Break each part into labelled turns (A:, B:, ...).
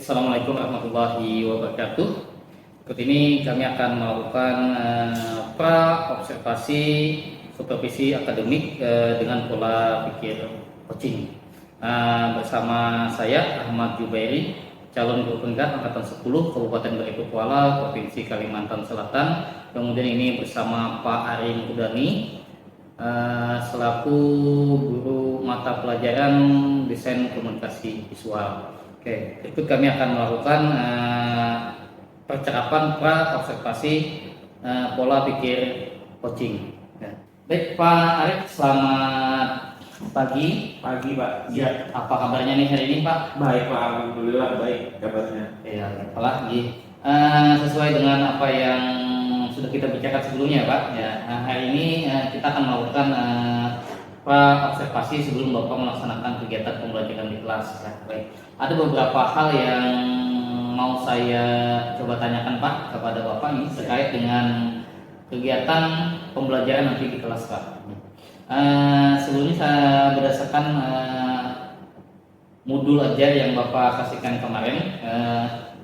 A: Assalamualaikum warahmatullahi wabarakatuh. Berikut ini kami akan melakukan pra-observasi supervisi akademik dengan pola pikir coaching. Bersama saya Ahmad Jubairi, calon guru peringkat angkatan 10 Kabupaten Barito Kuala, Provinsi Kalimantan Selatan. Kemudian ini bersama Pak Arin Udani, selaku guru mata pelajaran desain komunikasi visual. Oke, berikut kami akan melakukan percakapan pra-observasi pola pikir coaching. Ya. Baik Pak Arif, selamat pagi.
B: Pagi Pak.
A: Ya, apa kabarnya nih hari ini Pak?
B: Baik Pak, alhamdulillah baik kabarnya.
A: Ya, apalagi sesuai dengan apa yang sudah kita bicarakan sebelumnya Pak. Ya, hari ini kita akan melakukan pra-observasi sebelum Bapak melaksanakan kegiatan pembelajaran di kelas. Ya, baik. Ada beberapa hal yang mau saya coba tanyakan Pak kepada Bapak nih terkait dengan kegiatan pembelajaran nanti di kelas Pak. Sebelumnya saya berdasarkan modul ajar yang Bapak kasihkan kemarin,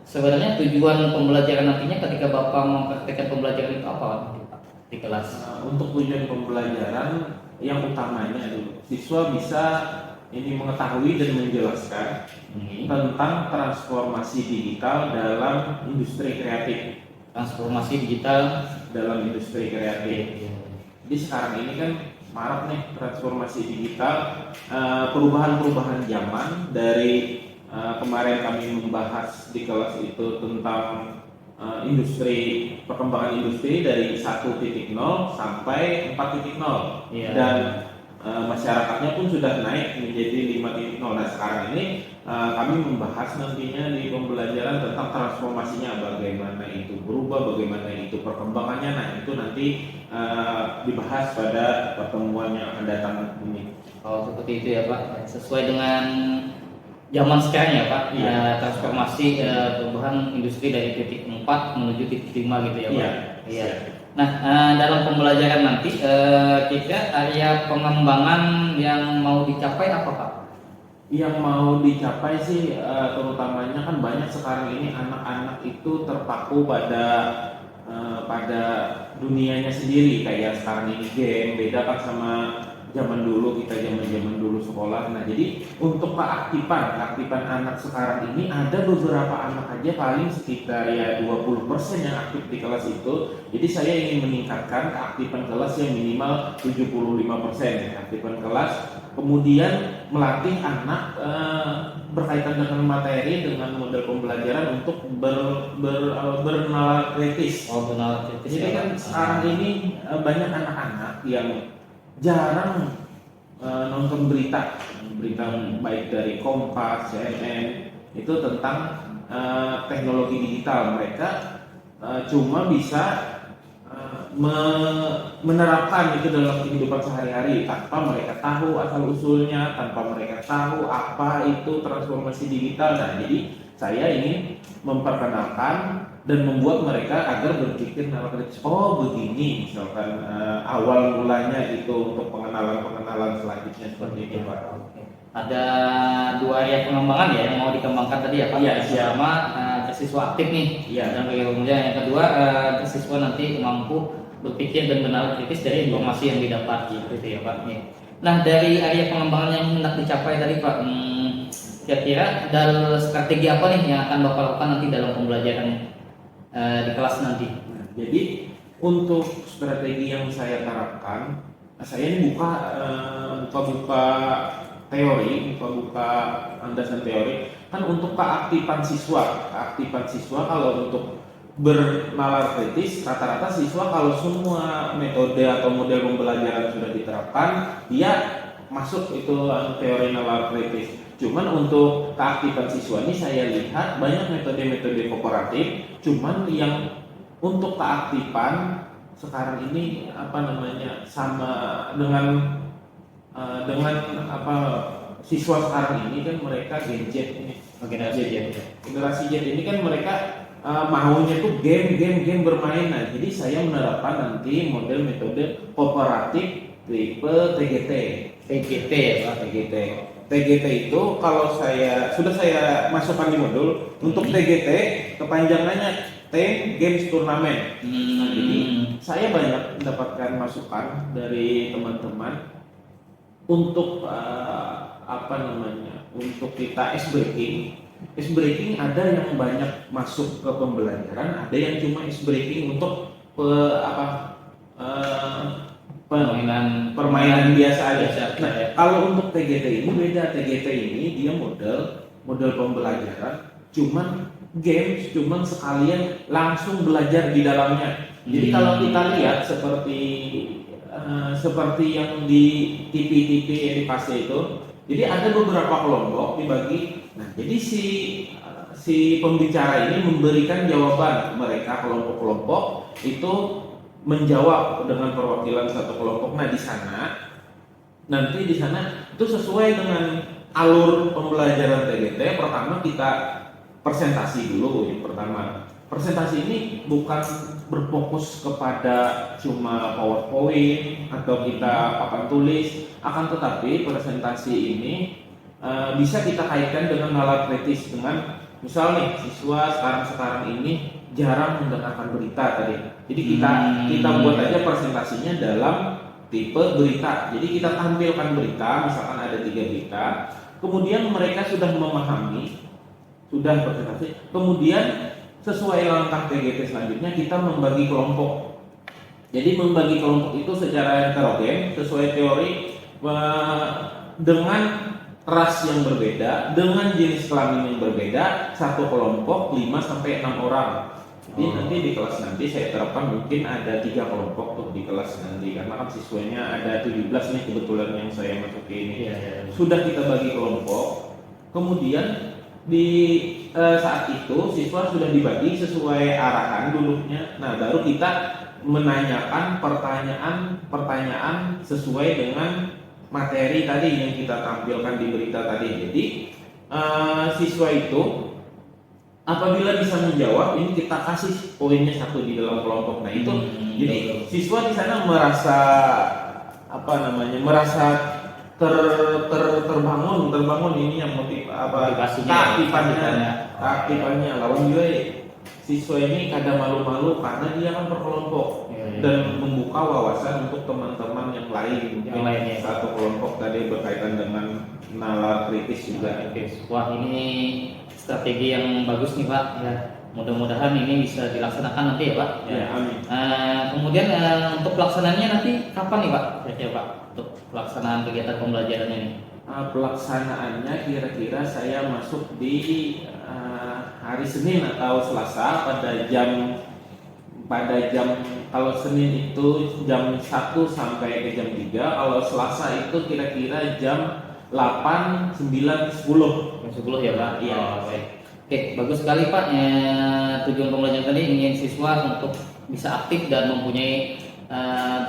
A: sebenarnya tujuan pembelajaran nantinya ketika Bapak mempraktikkan pembelajaran itu apa di kelas?
B: Untuk tujuan pembelajaran yang utamanya dulu, siswa bisa ini mengetahui dan menjelaskan tentang transformasi digital dalam industri kreatif.
A: Transformasi digital
B: dalam industri kreatif. Jadi sekarang ini kan marak nih transformasi digital, perubahan-perubahan zaman dari kemarin kami membahas di kelas itu tentang industri, perkembangan industri dari 1.0 sampai 4.0,
A: ya.
B: Dan masyarakatnya pun sudah naik menjadi 5.0. Nah sekarang ini kami membahas nantinya di pembelajaran tentang transformasinya, bagaimana itu berubah, bagaimana itu perkembangannya. Nah itu nanti dibahas pada pertemuan yang akan datang ini.
A: Oh seperti itu ya Pak, sesuai dengan zaman sekarang ya Pak.
B: Iya.
A: Transformasi perubahan industri dari titik 4 menuju titik 5 gitu ya Pak.
B: Iya.
A: Nah, dalam pembelajaran nanti kira area pengembangan yang mau dicapai apa Pak?
B: Yang mau dicapai sih terutamanya kan banyak sekarang ini anak-anak itu terpaku pada dunianya sendiri, kayak sekarang ini game, beda kan sama zaman dulu, kita zaman dulu sekolah. Nah jadi untuk keaktifan anak sekarang ini ada beberapa anak aja paling sekitar ya 20% yang aktif di kelas itu. Jadi saya ingin meningkatkan keaktifan kelas yang minimal 75% keaktifan kelas, kemudian melatih anak berkaitan dengan materi, dengan model pembelajaran untuk bernalar kritis.
A: Oh, bernalar kritis.
B: Jadi kan sekarang ini banyak anak-anak yang jarang nonton berita baik dari Kompas, CNN itu tentang teknologi digital. Mereka cuma bisa menerapkan itu dalam kehidupan sehari-hari tanpa mereka tahu asal usulnya, tanpa mereka tahu apa itu transformasi digital. Nah, jadi saya ingin memperkenalkan dan membuat mereka agar berpikir nalar kritis. Oh begini, misalkan awal mulanya itu untuk pengenalan selanjutnya seperti ini Pak.
A: Ada dua area pengembangan ya yang mau dikembangkan tadi ya Pak.
B: Iya,
A: yang pertama siswa aktif nih.
B: Iya.
A: Dan kemudian yang kedua siswa nanti mampu berpikir dan benar kritis dari informasi yang didapat gitu ya Pak. Nah dari area pengembangan yang hendak dicapai tadi Pak, kira-kira dalam strategi apa nih yang akan Bapak lakukan nanti dalam pembelajaran di kelas nanti?
B: Nah, jadi untuk strategi yang saya terapkan, saya ini buka teori, buka landasan teori. Kan untuk keaktifan siswa kalau untuk bernalar kritis, rata-rata siswa kalau semua metode atau model pembelajaran sudah diterapkan, dia masuk itu teori nalar kritis. Cuman untuk keaktifan siswa ini saya lihat banyak metode-metode kooperatif, cuman yang untuk keaktifan sekarang ini sama dengan siswa sekarang ini kan mereka Gen Z ini, generasi Z ini kan mereka maunya tuh game bermain. Nah, jadi saya menerapkan nanti model metode kooperatif tipe TGT.
A: TGT ya Pak.
B: TGT. TGT itu kalau sudah saya masukkan di modul untuk TGT kepanjangannya Team Games Tournament. Nah, jadi saya banyak mendapatkan masukan dari teman-teman untuk untuk kita ice breaking. Ice breaking ada yang banyak masuk ke pembelajaran, ada yang cuma ice breaking untuk permainan biasa aja. Nah, kalau untuk TGT ini beda. TGT ini dia model pembelajaran, cuman sekalian langsung belajar di dalamnya. Jadi kalau kita lihat seperti yang di TV-TV edukasi itu, jadi ada beberapa kelompok dibagi. Nah, jadi si pembicara ini memberikan jawaban, mereka kelompok-kelompok itu menjawab dengan perwakilan satu kelompok. Nah, di sana itu sesuai dengan alur pembelajaran TGT. Pertama kita presentasi dulu. Yang pertama, presentasi ini bukan berfokus kepada cuma PowerPoint atau kita papan tulis, akan tetapi presentasi ini bisa kita kaitkan dengan nalar kritis. Dengan misal nih, siswa sekarang ini jarang mendengarkan berita tadi. Jadi kita buat aja presentasinya dalam tipe berita. Jadi kita tampilkan berita, misalkan ada 3 berita. Kemudian mereka sudah memahami, sudah presentasi. Kemudian sesuai langkah TGT selanjutnya kita membagi kelompok. Jadi membagi kelompok itu secara heterogen sesuai teori dengan ras yang berbeda, dengan jenis kelamin yang berbeda, satu kelompok 5 sampai 6 orang. Jadi nanti di kelas nanti saya terapkan mungkin ada 3 kelompok tuh di kelas nanti, karena kan siswanya ada 17 nih kebetulan yang saya masuki ini. Sudah kita bagi kelompok, kemudian di saat itu siswa sudah dibagi sesuai arahan duduknya. Nah, baru kita menanyakan pertanyaan sesuai dengan materi tadi yang kita tampilkan di berita tadi. Jadi siswa itu apabila bisa menjawab, ini kita kasih poinnya 1 di dalam kelompok. Nah, itu jadi siswa di sana merasa terbangun ini yang keaktifannya. Lawan juga siswa ini kadang malu-malu karena dia kan berkelompok dan membuka wawasan untuk teman-teman yang lain yang satu kelompok tadi berkaitan dengan nalar kritis juga.
A: Wah, ini strategi yang bagus nih Pak. Ya, mudah-mudahan ini bisa dilaksanakan nanti ya Pak.
B: Ya, amin.
A: Kemudian untuk pelaksanaannya nanti kapan nih Pak? Kira-kira Pak untuk pelaksanaan kegiatan pembelajaran ini?
B: Pelaksanaannya kira-kira saya masuk di hari Senin atau Selasa pada jam kalau Senin itu jam 1 sampai ke jam 3, kalau Selasa itu kira-kira jam 8, 9, 10.
A: Jam 10 ya Pak?
B: Iya.
A: Baik. Oke, bagus sekali Pak. Tujuan pembelajaran tadi ingin siswa untuk bisa aktif dan mempunyai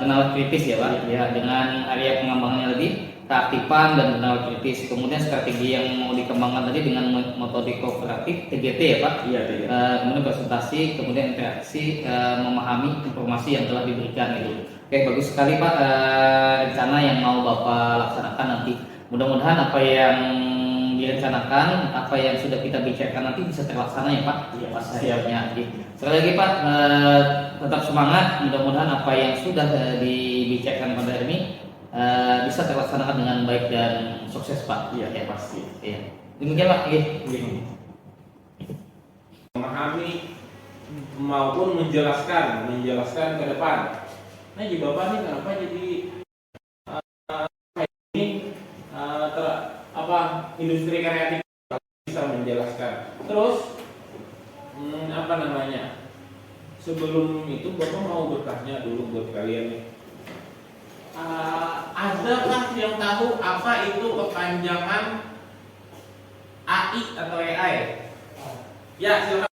A: nalar kritis ya Pak. Ya, dengan area pengembangannya tadi keaktifan dan nalar kritis. Kemudian strategi yang mau dikembangkan tadi dengan metode kooperatif TGT ya Pak.
B: Iya, TGT.
A: Kemudian presentasi, kemudian interaksi, memahami informasi yang telah diberikan gitu. Oke, bagus sekali Pak rencana yang mau Bapak laksanakan nanti. Mudah-mudahan apa yang direncanakan, apa yang sudah kita bicarakan nanti bisa terlaksana ya Pak.
B: Iya,
A: Pas siapnya. Sekali lagi Pak, tetap semangat. Mudah-mudahan apa yang sudah dibicarakan pada hari ini bisa terlaksanakan dengan baik dan sukses Pak.
B: Iya, ya, pasti.
A: Iya. Demikian Pak.
B: Memahami maupun menjelaskan ke depan. Nah, jadi Bapak nih kenapa jadi industri kreatif bisa menjelaskan. Terus sebelum itu Bapak mau bertanya dulu buat kalian nih. Adakah yang tahu apa itu kepanjangan AI atau AI? Ya, silakan.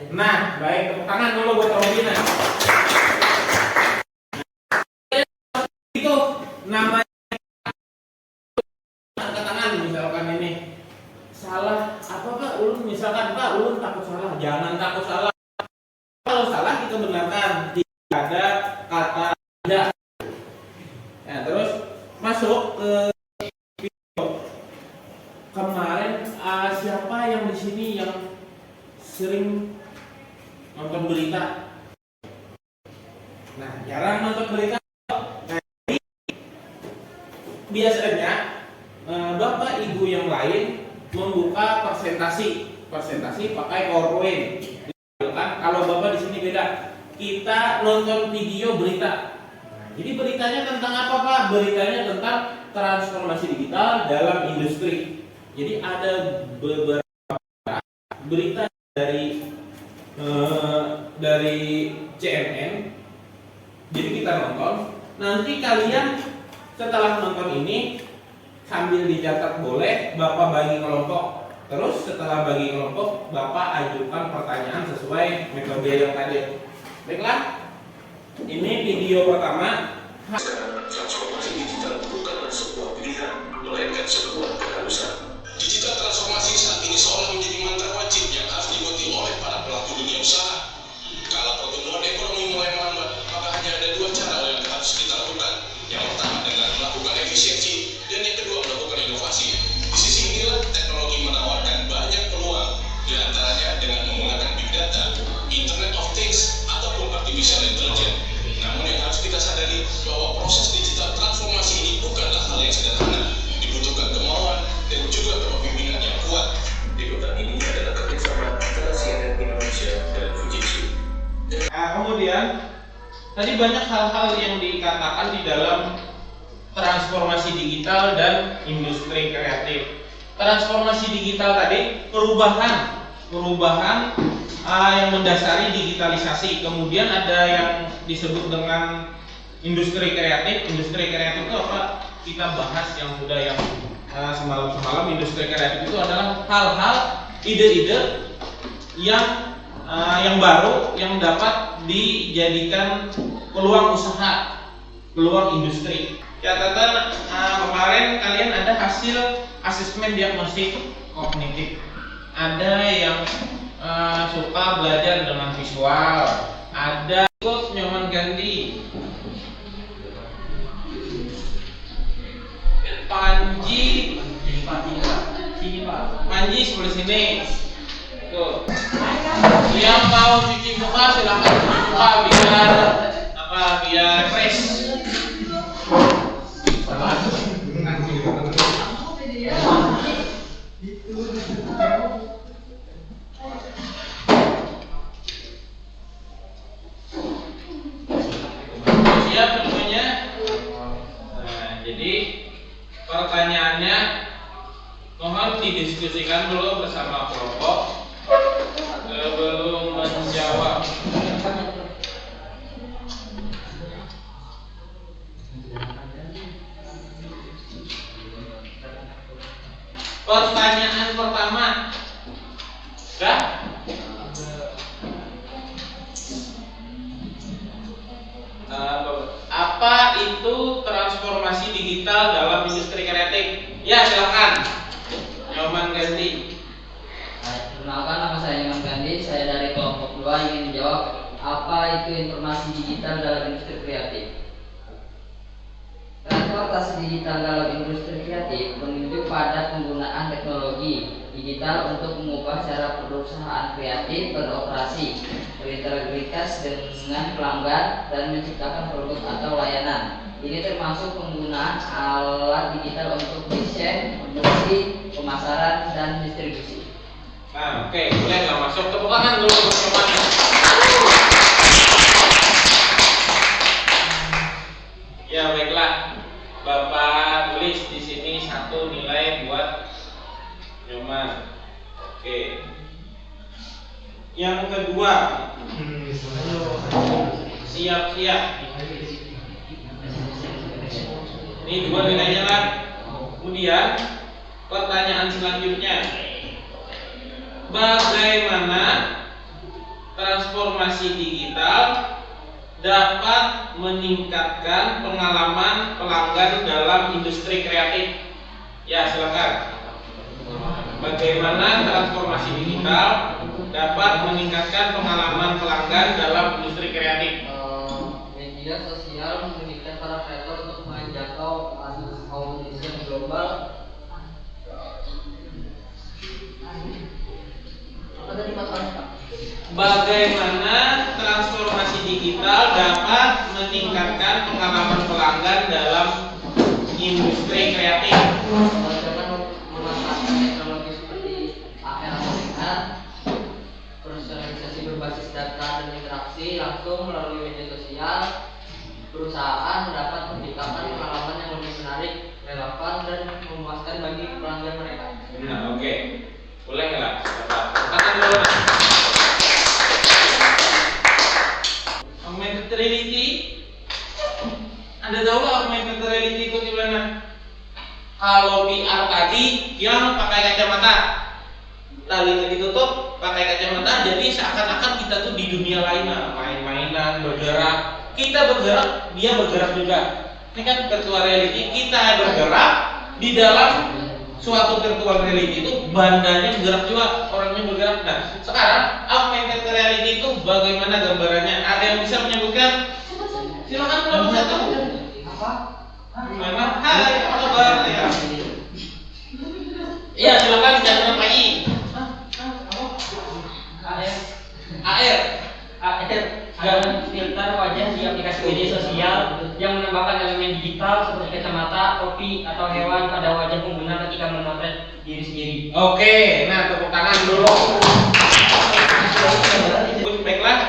B: Nah, baik, tepuk tangan dulu buat Robina. Itu namanya misalkan ini salah apa Pak Ulun, misalkan Pak Ulun takut salah, jangan takut salah. Kalau salah kita benarkan, tidak ada kata tidak. Nah, terus masuk ke kemarin siapa yang di sini yang sering nonton berita? Nah, jarang nonton berita. Nah, biasanya bapak ibu yang lain membuka presentasi pakai PowerPoint. Kan kalau bapak di sini beda, kita nonton video berita. Jadi beritanya tentang apa Pak? Beritanya tentang transformasi digital dalam industri. Jadi ada beberapa berita dari CNN. Jadi kita nonton. Nanti kalian setelah nonton ini sambil dicatat boleh, Bapak bagi kelompok. Terus setelah bagi kelompok, Bapak ajukan pertanyaan sesuai metode yang tadi. Baiklah. Ini video pertama.
C: Transformasi digital bukanlah sebuah pilihan, melainkan sebuah keharusan. Digital transformasi saat ini seolah menjadi mantra wajib yang harus diikuti oleh para pelaku dunia usaha. Kalau pertumbuhan ekonomi mulai melambat, maka hanya ada dua cara yang harus kita lakukan. Yang pertama dengan melakukan efisiensi, dan yang kedua melakukan inovasi. Di sisi inilah teknologi menawarkan banyak peluang, di antaranya dengan menggunakan big data, Internet of Things, ataupun artificial intelligence. Namun yang harus kita sadari bahwa proses digital transformasi ini bukanlah hal yang sederhana, dibutuhkan kemauan dan juga kepemimpinan yang kuat. Liputan ini adalah kerjasama antara CNN Indonesia dan Fujitsu.
B: Kemudian tadi banyak hal-hal yang dikatakan di dalam transformasi digital dan industri kreatif. Transformasi digital tadi perubahan yang mendasari digitalisasi. Kemudian ada yang disebut dengan industri kreatif. Industri kreatif itu apa? Kita bahas yang sudah yang semalam. Industri kreatif itu adalah hal-hal, ide-ide yang baru yang dapat dijadikan peluang usaha, peluang industri. Catatan kemarin kalian ada hasil asesmen diagnostik kognitif. Ada yang suka belajar dengan visual, ada ikut nyaman ganti. Panji sebelah sini. Tuh. Yang mau cuci muka silahkan cuci muka biar fresh. Siap semuanya. Nah, jadi pertanyaannya mohon didiskusikan dulu bersama kelompok sebelum menjawab. Pertanyaan pertama, sudah? Apa itu transformasi digital dalam industri kreatif? Ya, silakan. Nyoman ganti.
D: Perkenalkan, nama saya Nyoman Gandhi. Saya dari kelompok 2 ingin menjawab apa itu informasi digital dalam industri kreatif. Transportasi digital dalam industri kreatif menunjuk pada penggunaan teknologi digital untuk mengubah cara perusahaan kreatif beroperasi, berintegritas dengan pelanggan, dan menciptakan produk atau layanan. Ini termasuk penggunaan alat digital untuk desain, produksi, pemasaran, dan distribusi.
B: Nah, oke, boleh nggak masuk? Tepuk tangan dulu untuk teman-teman. Ya baiklah, Bapak tulis di sini 1 nilai buat Nyoman. Oke. Yang kedua, siap-siap. Ini 2 nilainya lah. Kemudian pertanyaan selanjutnya, bagaimana transformasi digital dapat meningkatkan pengalaman pelanggan dalam industri kreatif? Ya, silakan. Bagaimana transformasi digital dapat meningkatkan pengalaman pelanggan dalam industri kreatif?
D: Media sosial memungkinkan para kreator untuk menjangkau audiens global tadi masalahnya Pak?
B: Bagaimana transformasi digital dapat meningkatkan pengalaman pelanggan dalam industri kreatif?
D: Dengan memanfaatkan teknologi seperti AR atau VR, personalisasi berbasis data dan interaksi langsung melalui media sosial, perusahaan mendapat memberikan pengalaman yang lebih menarik, relevan, dan memuaskan bagi pelanggan mereka.
B: Nah, oke. Boleh nggak lah? Katakan dulu. Augmented reality. Anda tahu nggak augmented reality itu gimana? Kalau VR tadi yang pakai kacamata, lalu ditutup pakai kacamata, jadi seakan-akan kita tuh di dunia lain, main-mainan, bergerak. Kita bergerak, dia bergerak juga. Ini kan virtual reality, kita bergerak di dalam suatu virtual reality itu bandanya bergerak juga, orangnya bergerak. Nah, sekarang augmented reality itu bagaimana gambarannya? Ada yang bisa menyebutkan? Silakan kalau bisa tahu.
D: Apa?
B: Gimana? Hai, apa kabar? Ya. Iya, silakan jangan pagi. AR.
E: Ada filter wajah di aplikasi media sosial yang menambahkan elemen digital seperti kacamata, topi, atau hewan pada wajah pengguna ketika memotret diri sendiri.
B: Oke, nah tepuk tangan dulu. Baiklah,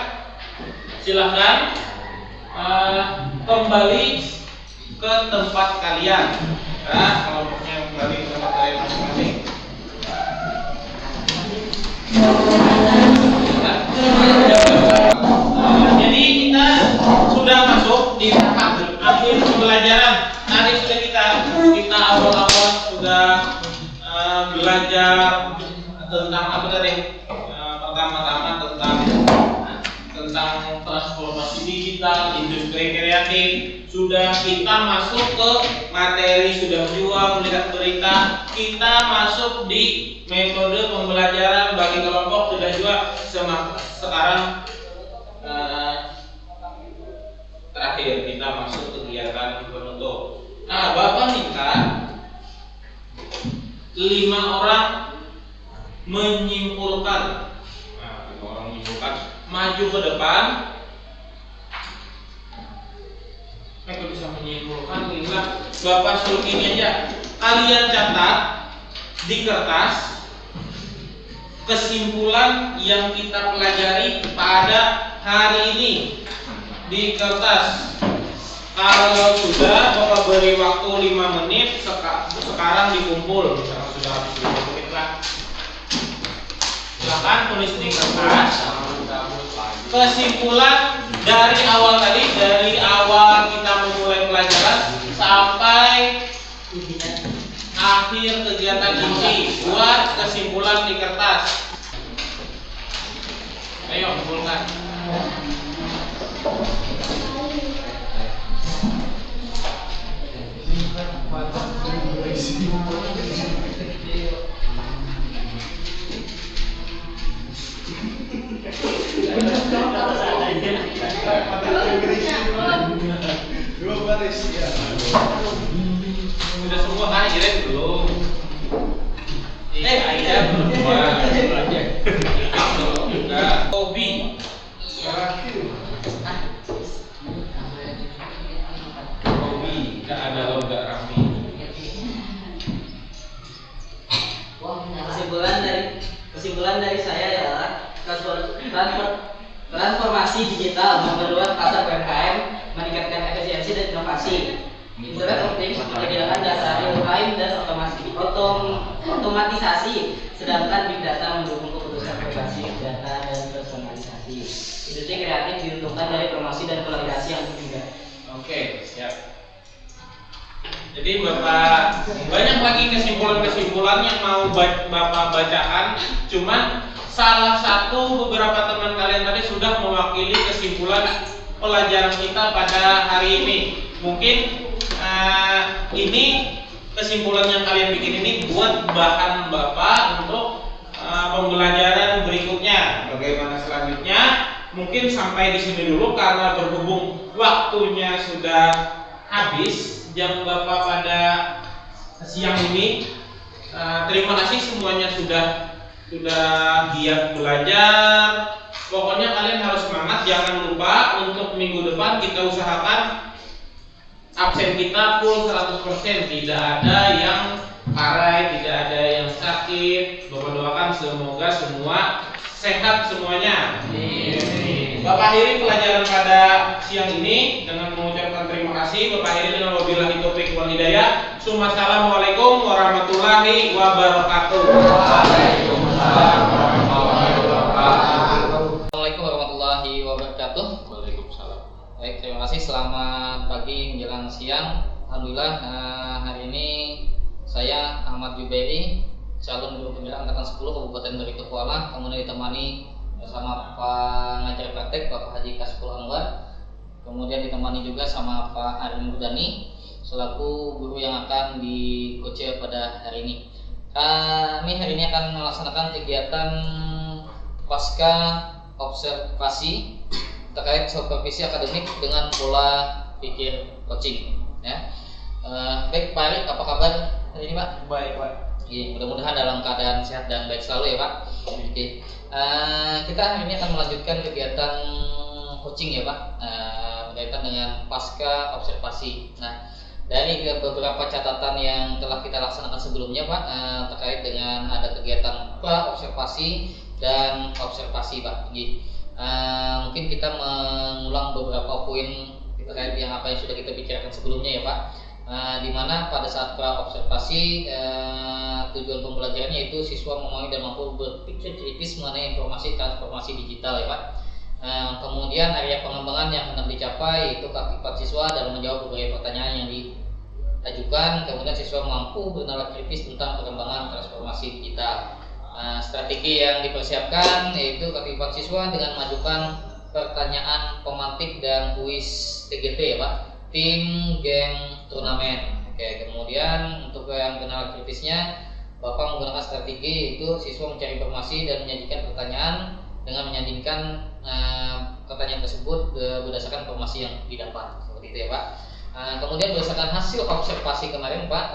B: silahkan kembali ke tempat kalian. Nah, kelompoknya kembali ke tempat kalian masing-masing. Jadi kita sudah masuk di tahap akhir pembelajaran. Tadi sudah kita awal-awal sudah belajar tentang apa tadi? Pertama-tama tentang transformasi digital, industri kreatif. Sudah kita masuk ke materi, sudah juga melihat berita. Kita masuk di metode pembelajaran bagi kelompok, sudah juga sekarang terakhir kita masuk kegiatan penutup. Nah, Bapak minta 5 orang menyimpulkan. Nah, 5 orang menyimpulkan, maju ke depan. Mereka bisa menyimpulkan, Bapak suruh ini aja. Kalian catat di kertas kesimpulan yang kita pelajari pada hari ini di kertas. Kalau sudah, Bapak beri waktu 5 menit. Sekarang dikumpul. Misalnya sudah habis 5 menit lah. Silakan tulis di kertas kesimpulan dari awal tadi, dari awal kita memulai pelajaran sampai akhir kegiatan inti. Buat kesimpulan di kertas. Ayo kumpulkan. Sudah semua kan kira belum? Aida belum juga. Hobi. Hobi, tidak ada logak rame.
D: Kesimpulan dari saya adalah transformasi digital memperluas pasar UMKM, meningkatkan efisiensi dan inovasi. Internet of Things menyediakan data real time dan otomatisasi, sedangkan big data mendukung keputusan privasi data dan personalisasi. Industri kreatif diuntungkan dari promosi dan kolaborasi yang juga.
B: Oke, siap. Jadi Bapak banyak lagi kesimpulan-kesimpulan yang mau Bapak bacakan. Cuman salah satu beberapa teman kalian tadi sudah mewakili kesimpulan pelajaran kita pada hari ini. Mungkin ini kesimpulan yang kalian bikin ini buat bahan Bapak untuk pembelajaran berikutnya. Bagaimana selanjutnya? Mungkin sampai di sini dulu karena berhubung waktunya sudah habis jam Bapak pada siang ini. Terima kasih semuanya sudah sudah giat belajar. Pokoknya kalian harus semangat, jangan lupa untuk minggu depan kita usahakan absen kita full 100%, tidak ada yang parai, tidak ada yang sakit. Bapak doakan semoga semua sehat semuanya. Bapak akhiri pelajaran pada siang ini dengan mengucapkan terima kasih. Bapak akhiri dengan wabillahi taufiq wal hidayah. Assalamualaikum warahmatullahi wabarakatuh.
D: Waalaikumsalam warahmatullahi wabarakatuh.
B: Waalaikumsalam.
D: Baik, terima kasih. Selamat pagi menjelang siang. Alhamdulillah hari ini saya Ahmad Jubairi, calon guru pembina angkatan 10 Kabupaten Barito Kuala, kemudian ditemani bersama pengajar praktek Bapak Haji Kasful Anwar, kemudian ditemani juga sama Pak Arin Murdani selaku guru yang akan di-coach pada hari ini. Kami hari ini akan melaksanakan kegiatan pasca observasi terkait supervisi akademik dengan pola pikir coaching. Ya. Baik Pak Arin, apa kabar hari ini Pak?
B: Baik, Pak.
D: Iya, mudah-mudahan dalam keadaan sehat dan baik selalu ya Pak. Oke. Kita hari ini akan melanjutkan kegiatan coaching ya Pak, berkaitan dengan pasca observasi. Nah, dari beberapa catatan yang telah kita laksanakan sebelumnya Pak, terkait dengan ada kegiatan pra observasi dan observasi Pak. Jadi, mungkin kita mengulang beberapa poin terkait yang apa yang sudah kita bicarakan sebelumnya ya Pak. Di mana pada saat pra observasi tujuan pembelajarannya itu siswa memahami dan mampu berpikir kritis mengenai informasi transformasi digital ya Pak. Kemudian area pengembangan yang hendak dicapai itu keaktifan siswa dalam menjawab berbagai pertanyaan yang diajukan. Kemudian siswa mampu bernalar kritis tentang perkembangan transformasi digital. Strategi yang dipersiapkan yaitu keaktifan siswa dengan mengajukan pertanyaan pemantik dan kuis TGT ya Pak, tim, game, turnamen. Oke, kemudian untuk yang kenal kritisnya, Bapak menggunakan strategi itu siswa mencari informasi dan menyajikan pertanyaan dengan menyandingkan pertanyaan tersebut berdasarkan informasi yang didapat. Seperti itu ya Pak. Kemudian berdasarkan hasil observasi kemarin Pak,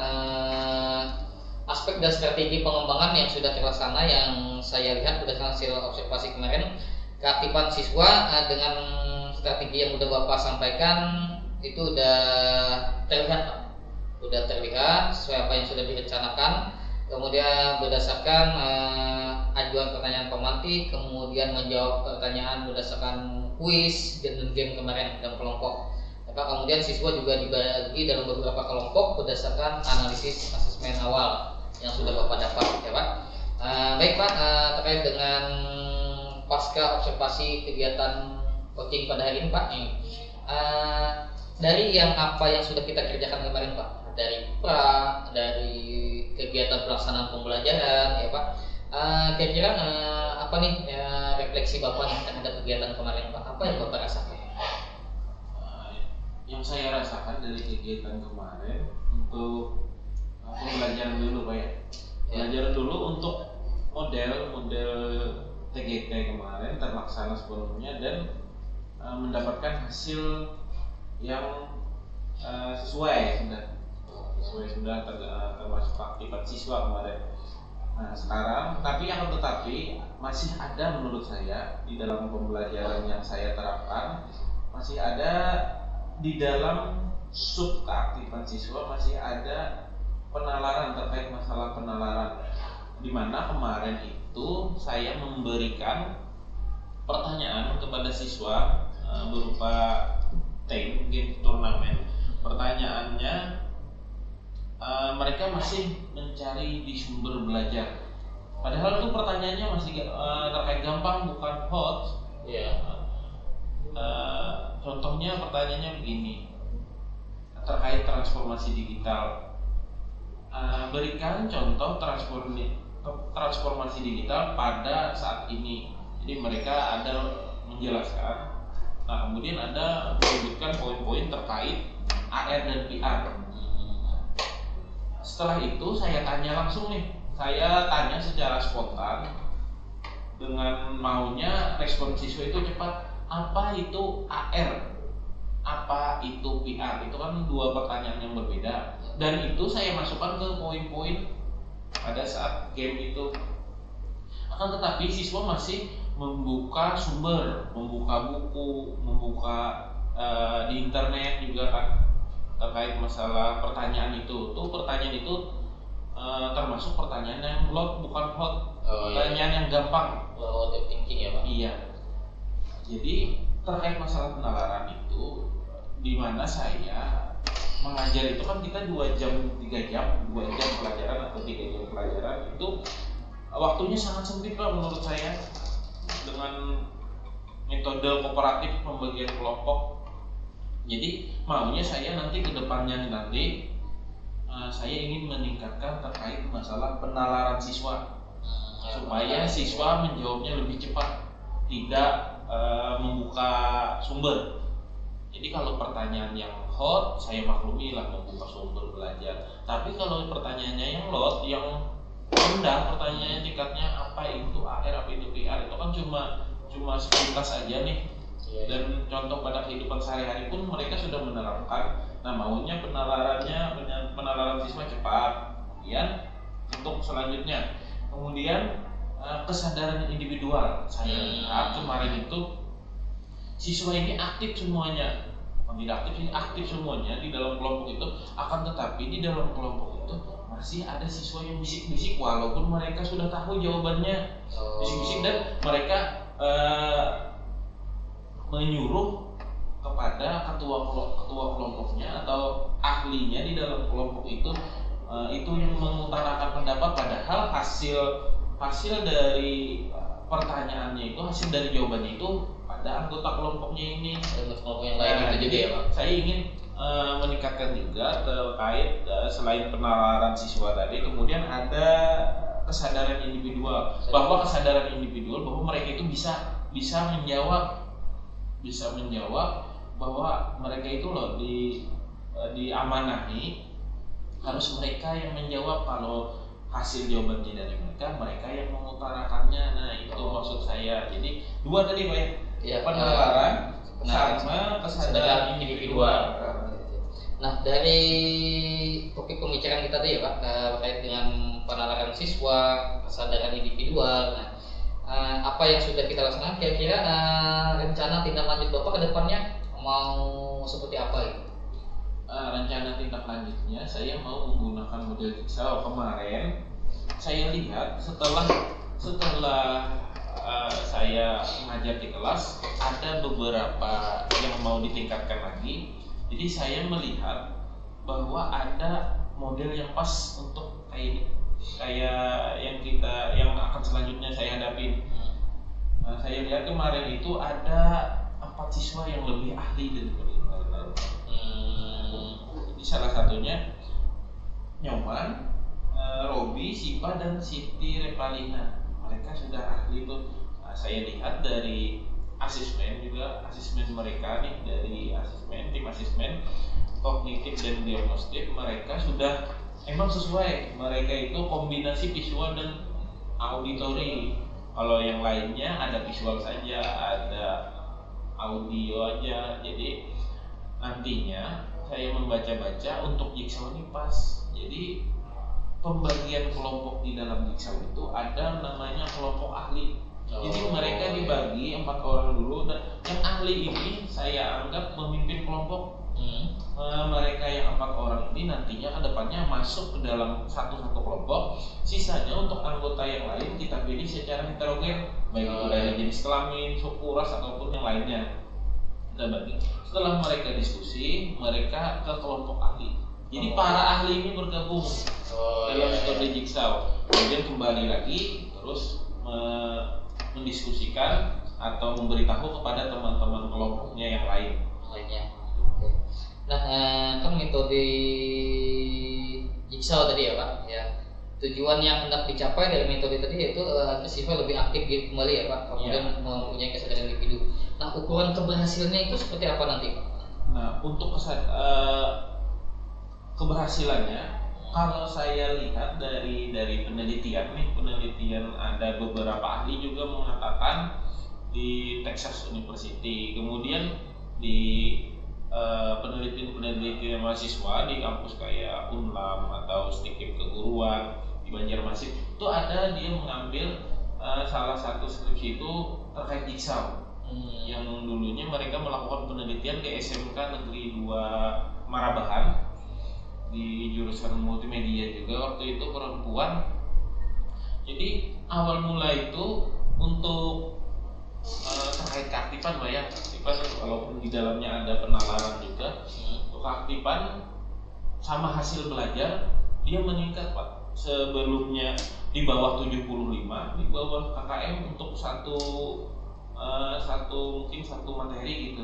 D: aspek dan strategi pengembangan yang sudah terlaksana yang saya lihat berdasarkan hasil observasi kemarin, keaktifan siswa dengan strategi yang sudah Bapak sampaikan itu udah terlihat Pak. Sudah terlihat sesuai apa yang sudah direncanakan. Kemudian berdasarkan ajuan pertanyaan pemantik, kemudian menjawab pertanyaan berdasarkan kuis dan game kemarin dalam kelompok. Kemudian siswa juga dibagi dalam beberapa kelompok berdasarkan analisis asesmen awal yang sudah Bapak dapat ya Pak. Baik Pak, terkait dengan pasca observasi kegiatan coaching pada hari ini Pak, dari yang apa yang sudah kita kerjakan kemarin Pak, dari dari kegiatan pelaksanaan pembelajaran ya Pak, kira-kira apa nih refleksi Bapak terhadap kegiatan kemarin Pak, apa yang Bapak rasakan?
B: Yang saya rasakan dari kegiatan kemarin untuk pembelajaran dulu Pak ya. Pembelajaran dulu untuk model TGT kemarin terlaksana sebelumnya dan mendapatkan hasil yang sesuai sudah termasuk aktifan siswa kemarin. Nah sekarang tapi masih ada menurut saya di dalam pembelajaran yang saya terapkan, masih ada di dalam sub keaktifan siswa masih ada penalaran terkait masalah penalaran, di mana kemarin itu saya memberikan pertanyaan kepada siswa berupa game turnamen. Pertanyaannya mereka masih mencari di sumber belajar, padahal itu pertanyaannya masih terkait gampang, bukan hot ya. Contohnya pertanyaannya begini, terkait transformasi digital. Berikan contoh transformasi digital pada saat ini. Jadi mereka ada menjelaskan. Nah kemudian ada menyebutkan poin-poin terkait AR dan VR. Setelah itu saya tanya langsung nih. Saya tanya secara spontan dengan maunya respon siswa itu cepat. Apa itu AR? Apa itu VR? Itu kan dua pertanyaan yang berbeda. Dan itu saya masukkan ke poin-poin pada saat game itu. Akan tetapi siswa masih membuka sumber, membuka buku, membuka di internet juga kan terkait masalah pertanyaan itu. Tuh pertanyaan itu termasuk pertanyaan yang lot bukan hot, pertanyaan yang gampang.
A: Low thinking ya Pak.
B: Iya. Jadi terkait masalah penalaran itu, di mana saya mengajar itu kan kita 2 jam 3 jam 2 jam pelajaran atau 3 jam pelajaran itu waktunya sangat sempit Pak menurut saya. Dengan metode kooperatif pembagian kelompok, jadi maunya saya nanti ke depannya nanti saya ingin meningkatkan terkait masalah penalaran siswa supaya siswa menjawabnya lebih cepat, tidak membuka sumber. Jadi kalau pertanyaan yang hot, saya maklumi lah membuka sumber belajar. Tapi kalau pertanyaannya yang lot, yang rendah, pertanyaannya tingkatnya apa itu AR, apa itu PR, itu kan cuma sepintas aja nih. Dan contoh pada kehidupan sehari-hari pun mereka sudah menerapkan. Nah, maunya penalaran siswa cepat. Kemudian untuk selanjutnya, kesadaran individual. Saya lihat kemarin itu siswa ini aktif semuanya, tidak aktif ini aktif semuanya di dalam kelompok itu. Akan tetapi di dalam kelompok itu masih ada siswa yang bisik-bisik walaupun mereka sudah tahu jawabannya, bisik-bisik, dan mereka menyuruh kepada ketua kelompoknya atau ahlinya di dalam kelompok itu yang mengutarakan pendapat, padahal hasil dari pertanyaannya itu, hasil dari jawabannya itu pada anggota kelompoknya ini.
A: Kelompok yang lain itu juga ya Pak.
B: Saya ingin meningkatkan juga terkait selain penalaran siswa tadi, kemudian ada kesadaran individual, bahwa mereka itu bisa menjawab bahwa mereka itu loh diamanahi harus mereka yang menjawab. Kalau hasil jawabannya dari mereka yang mengutarakannya. Nah, itu maksud saya. Jadi 2 tadi Pak ya, penalaran sama kesadaran individual.
A: Nah, dari topik pembicaraan kita tadi ya Pak, terkait dengan penalaran siswa, kesadaran individual. Nah, apa yang sudah kita laksanakan, kira-kira rencana tindak lanjut Bapak ke depannya mau seperti apa gitu?
B: Rencana tindak lanjutnya saya mau menggunakan model jigsaw. Kemarin saya lihat setelah saya mengajar di kelas, ada beberapa yang mau ditingkatkan lagi. Jadi saya melihat bahwa ada model yang pas untuk kayak yang akan selanjutnya saya hadapin. Saya lihat kemarin itu ada 4 siswa yang lebih ahli daripada yang lain. Jadi salah satunya Nyoman, Robi, Sipa, dan Siti Repalina. Mereka sudah ahli tuh. Saya lihat dari asesmen mereka nih, dari tim asesmen kognitif dan diagnostik, mereka sudah emang sesuai. Mereka itu kombinasi visual dan auditory. Kalau yang lainnya ada visual saja, ada audio aja. Jadi nantinya saya membaca-baca untuk jigsaw ini pas. Jadi pembagian kelompok di dalam jigsaw itu ada namanya kelompok ahli. Jadi mereka dibagi 4 orang dulu, dan yang ahli ini saya anggap memimpin kelompok. Mereka yang 4 orang ini nantinya ke depannya masuk ke dalam satu kelompok. Sisanya untuk anggota yang lain kita pilih secara heterogen, baik itu dari jenis kelamin, suku, ras, ataupun yang lainnya. Kita bagi. Setelah mereka diskusi, mereka ke kelompok ahli. Jadi para ahli ini bergabung dalam metode jigsaw. Kemudian kembali lagi terus mendiskusikan atau memberitahu kepada teman-teman kelompoknya yang lainnya.
A: Nah, kan metode jigsaw tadi ya Pak, ya. Tujuan yang hendak dicapai dari metode tadi yaitu siswa lebih aktif kembali ya Pak, kemudian mempunyai kesadaran individu. Nah, ukuran keberhasilannya itu seperti apa nanti Pak?
B: Nah, untuk keberhasilannya, kalau saya lihat dari penelitian ada beberapa ahli juga mengatakan di Texas University, kemudian di penelitian mahasiswa di kampus kayak Unlam atau Stikip Keguruan di Banjarmasin, itu ada dia mengambil salah satu skripsi itu terkait jigsaw. Yang dulunya mereka melakukan penelitian di SMK Negeri 2 Marabahan di jurusan multimedia juga. Waktu itu perempuan. Jadi awal mula itu untuk terkait keaktifan Pak ya, keaktifan walaupun di dalamnya ada penalaran juga. Untuk keaktifan sama hasil belajar dia meningkat Pak. Sebelumnya di bawah 75, di bawah KKM untuk mungkin satu materi gitu.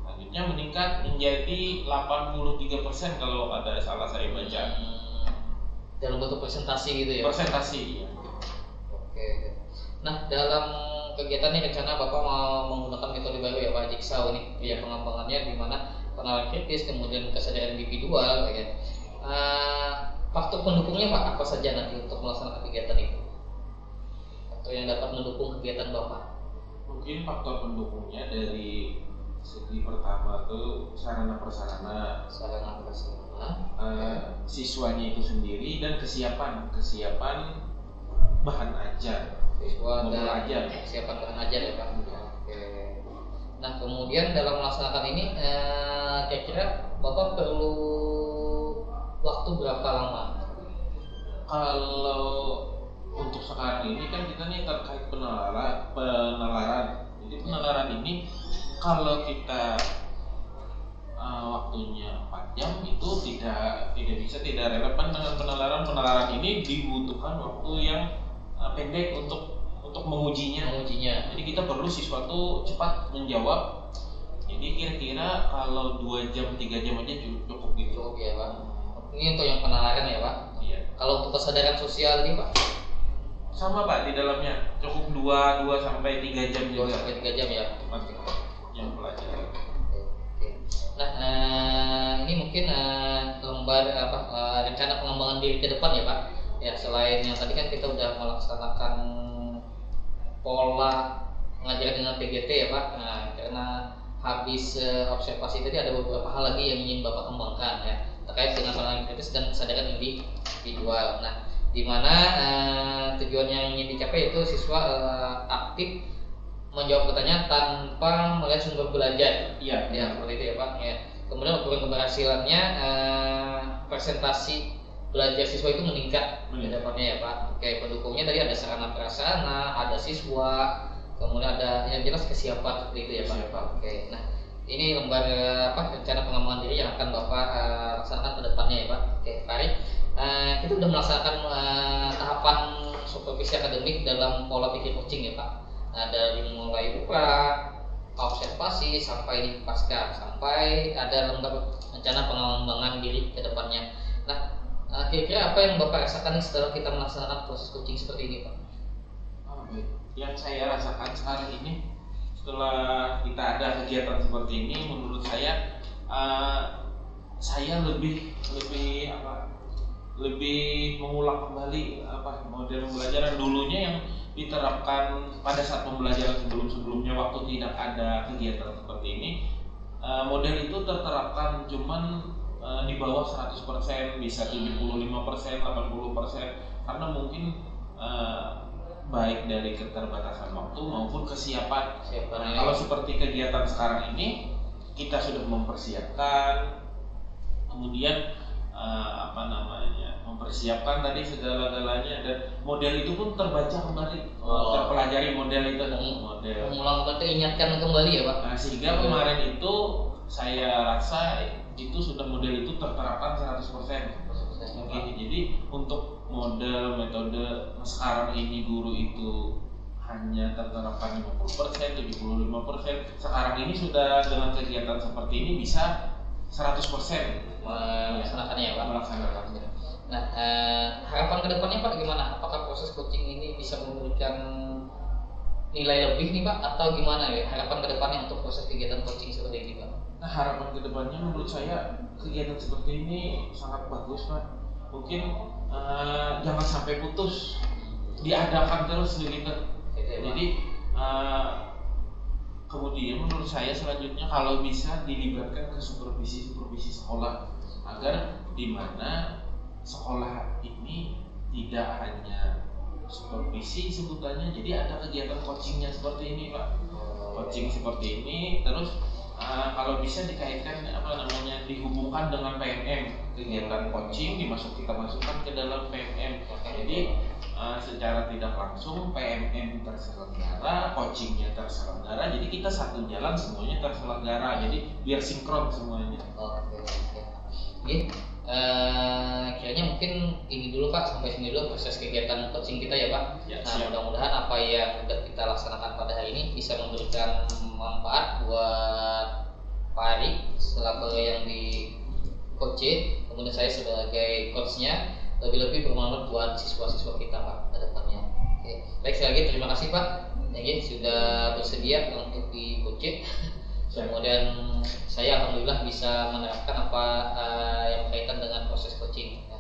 B: Selanjutnya meningkat menjadi 83% kalau ada salah saya baca.
D: Dalam bentuk presentasi gitu ya?
B: Presentasi ya.
D: Oke. Nah, dalam kegiatan ini rencana Bapak mau menggunakan metode baru ya Pak, jigsaw ini. Ya, pengembangannya di mana penalaran kritis, kemudian kesadaran individual ya. Faktor pendukungnya Pak apa saja nanti untuk melaksanakan kegiatan itu? Atau yang dapat mendukung kegiatan Bapak?
B: Mungkin faktor pendukungnya dari segi pertama tuh sarana prasarana, siswanya itu sendiri dan kesiapan bahan ajar,
D: siswa dan
B: ajar.
D: Kesiapan bahan ajar ya Pak. Oke. Nah kemudian dalam melaksanakan ini kira-kira Bapak perlu waktu berapa lama?
B: Kalau untuk sekarang ini kan kita nih terkait penalaran. Jadi penalaran ini kalau kita waktunya 4 jam itu tidak relevan dengan penalaran ini dibutuhkan waktu yang pendek untuk mengujinya. Jadi kita perlu siswa tuh cepat menjawab. Jadi kira-kira kalau 2 jam 3 jam aja cukup gitu.
D: Cukup ya Pak. Ini untuk yang penalaran ya Pak.
B: Iya.
D: Kalau untuk kesadaran sosial ini Pak?
B: Sama Pak, di dalamnya cukup 2 sampai 3 jam
D: 2
B: juga.
D: sampai 3 jam ya.
B: Yang pelajaran.
D: Oke. Nah, ini mungkin lembar rencana pengembangan diri ke depan ya Pak. Ya selain yang tadi kan kita udah melaksanakan pola mengajar dengan PGT ya Pak. Nah, karena habis observasi tadi ada beberapa hal lagi yang ingin Bapak kembangkan ya terkait dengan penalaran kritis dan kesadaran individual. Nah, di mana tujuan yang ingin dicapai itu siswa aktif menjawab pertanyaan tanpa melihat sumber belajar.
B: Iya,
D: ya seperti itu ya Pak. Ya. Kemudian ukuran keberhasilannya presentasi belajar siswa itu meningkat di depannya ya Pak. Oke, pendukungnya tadi ada sarana prasarana, ada siswa, kemudian ada yang jelas kesiapan seperti itu ya Pak.
B: Kesiapan.
D: Oke, nah ini lembar rencana pengembangan diri yang akan Bapak laksanakan ke depannya ya Pak. Oke, Farid. Kita sudah melaksanakan tahapan supervisi akademik dalam pola pikir coaching ya Pak. Dari mulai buka, observasi sampai di pasca, sampai ada lembar rencana pengembangan diri ke depannya. Nah, kira-kira apa yang Bapak rasakan setelah kita melaksanakan proses coaching seperti ini Pak?
B: Yang saya rasakan sekarang ini setelah kita ada kegiatan seperti ini, menurut saya lebih mengulang kembali model pembelajaran dulunya yang diterapkan pada saat pembelajaran sebelumnya waktu tidak ada kegiatan seperti ini. Model itu terterapkan cuman di bawah 100%, bisa 75%, 80%, karena mungkin baik dari keterbatasan waktu maupun kesiapan. Kalau seperti kegiatan sekarang ini kita sudah mempersiapkan, kemudian mempersiapkan tadi segala-galanya, dan model itu pun terbaca kembali, terpelajari model itu,
D: mengulang ingatkan kembali ya Pak.
B: Nah, sehingga kemarin itu saya rasa itu sudah model itu terterapkan 100%. Jadi untuk model metode sekarang ini guru itu hanya terterapkan 50%, 75%. Sekarang ini sudah dengan kegiatan seperti ini bisa 100%
D: melaksanakannya ya Pak.
B: Melaksanakan.
D: Nah, harapan kedepannya Pak gimana? Apakah proses coaching ini bisa memberikan nilai lebih nih Pak, atau gimana ya harapan kedepannya untuk proses kegiatan coaching seperti ini Pak?
B: Nah, harapan kedepannya menurut saya kegiatan seperti ini sangat bagus Pak. Mungkin jangan sampai putus, diadakan terus begitu. Jadi kemudian menurut saya selanjutnya kalau bisa dilibatkan ke supervisi sekolah, agar di mana sekolah ini tidak hanya supervisi sebutannya. Jadi ada kegiatan coachingnya seperti ini Pak, coaching seperti ini. Terus kalau bisa dikaitkan dihubungkan dengan PMM, kegiatan coaching kita masukkan ke dalam PMM. Jadi secara tidak langsung PMM terselenggara, coachingnya terselenggara, jadi kita satu jalan semuanya terselenggara, jadi biar sinkron semuanya.
D: Oke. Kiranya mungkin ini dulu Pak, sampai sini dulu proses kegiatan coaching kita ya Pak.
B: Ya,
D: Nah,
B: siap.
D: mudah-mudahan apa yang sudah kita laksanakan pada hari ini bisa memberikan manfaat buat Pak Ari selaku yang di coach, kemudian saya sebagai coachnya, lebih-lebih bermanfaat buat siswa-siswa kita Pak ke depannya. Oke. Baik, sekali lagi terima kasih Pak sudah bersedia untuk di coach. Kemudian saya alhamdulillah bisa menerapkan apa yang berkaitan dengan proses coaching. Ya.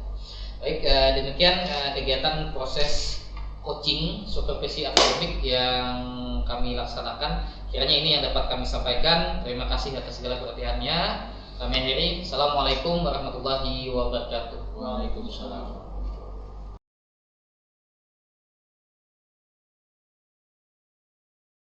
D: Baik, demikian kegiatan proses coaching supervisi akademik yang kami laksanakan. Kiranya ini yang dapat kami sampaikan. Terima kasih atas segala perhatiannya. Kami akhiri. Assalamualaikum warahmatullahi wabarakatuh.
B: Waalaikumsalam.